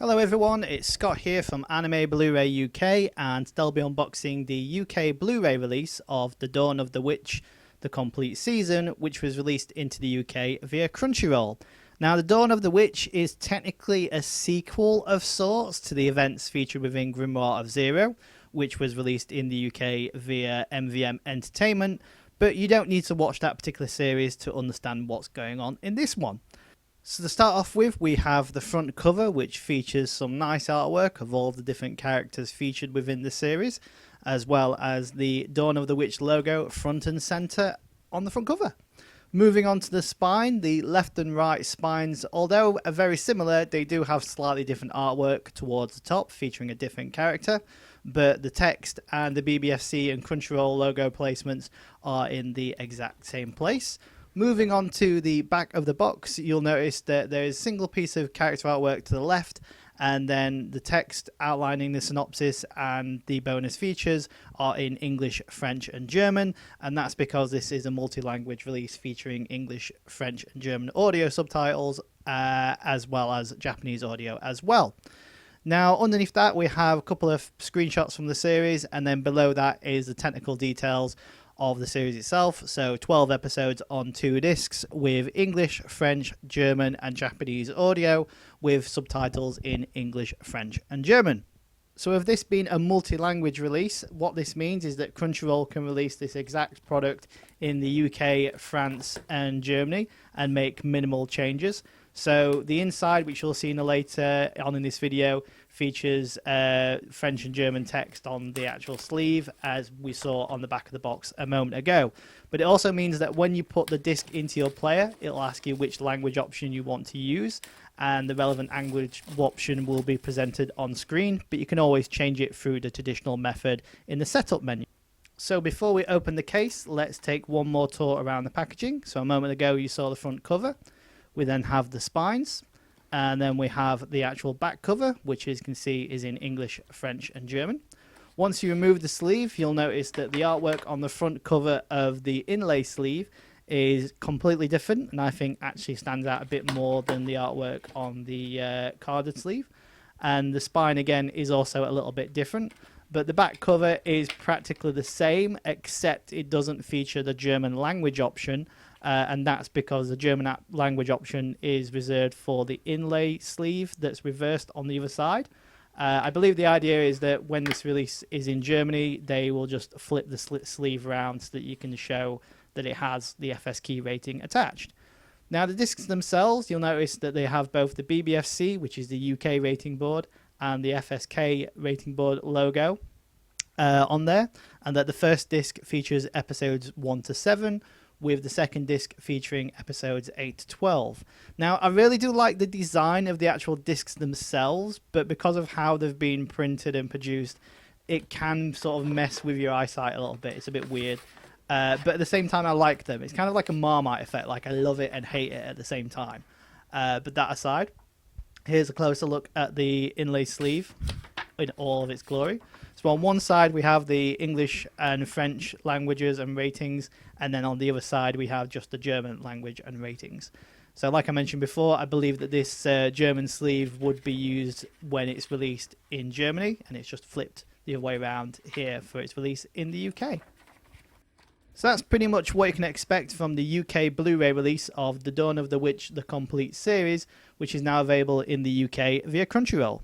Hello everyone, it's Scott here from AnimeBlurayUK, and they'll be unboxing the UK Blu-ray release of The Dawn of the Witch, the complete season, which was released into the UK via Crunchyroll. Now, The Dawn of the Witch is technically a sequel of sorts to the events featured within Grimoire of Zero, which was released in the UK via MVM Entertainment, but you don't need to watch that particular series to understand what's going on in this one. So to start off with, we have the front cover, which features some nice artwork of all of the different characters featured within the series, as well as the Dawn of the Witch logo front and centre on the front cover. Moving on to the spine, the left and right spines, although are very similar, they do have slightly different artwork towards the top, featuring a different character, but the text and the BBFC and Crunchyroll logo placements are in the exact same place. Moving on to the back of the box, you'll notice that there is a single piece of character artwork to the left, and then the text outlining the synopsis and the bonus features are in English, French and German, and that's because this is a multi-language release featuring English, French and German audio subtitles, as well as Japanese audio as well. Now, underneath that, we have a couple of screenshots from the series, and then below that is the technical details of the series itself. So 12 episodes on 2 discs with English, French, German and Japanese audio with subtitles in English, French and German. So with this being a multi-language release, what this means is that Crunchyroll can release this exact product in the UK, France and Germany and make minimal changes. So the inside, which you'll see in later on in this video, features French and German text on the actual sleeve, as we saw on the back of the box a moment ago. But it also means that when you put the disc into your player, it'll ask you which language option you want to use, and the relevant language option will be presented on screen, but you can always change it through the traditional method in the setup menu. So before we open the case, let's take one more tour around the packaging. So a moment ago you saw the front cover. We then have the spines, and then we have the actual back cover, which as you can see is in English, French and German. Once you remove the sleeve, you'll notice that the artwork on the front cover of the inlay sleeve is completely different, and I think actually stands out a bit more than the artwork on the carded sleeve. And the spine again is also a little bit different, but the back cover is practically the same, except it doesn't feature the German language option. And that's because the German language option is reserved for the inlay sleeve that's reversed on the other side. I believe the idea is that when this release is in Germany, they will just flip the sleeve around so that you can show that it has the FS key rating attached. Now, the discs themselves, you'll notice that they have both the BBFC, which is the UK rating board, and the FSK rating board logo on there, and that the first disc features episodes 1 to 7, with the second disc featuring episodes 8 to 12. Now, I really do like the design of the actual discs themselves, but because of how they've been printed and produced, it can sort of mess with your eyesight a little bit. It's a bit weird. But at the same time, I like them. It's kind of like a Marmite effect, like I love it and hate it at the same time. But that aside, here's a closer look at the inlay sleeve in all of its glory. So on one side we have the English and French languages and ratings, and then on the other side we have just the German language and ratings. So like I mentioned before, I believe that this German sleeve would be used when it's released in Germany, and it's just flipped the other way around here for its release in the UK. So that's pretty much what you can expect from the UK Blu-ray release of The Dawn of the Witch, the complete series, which is now available in the UK via Crunchyroll.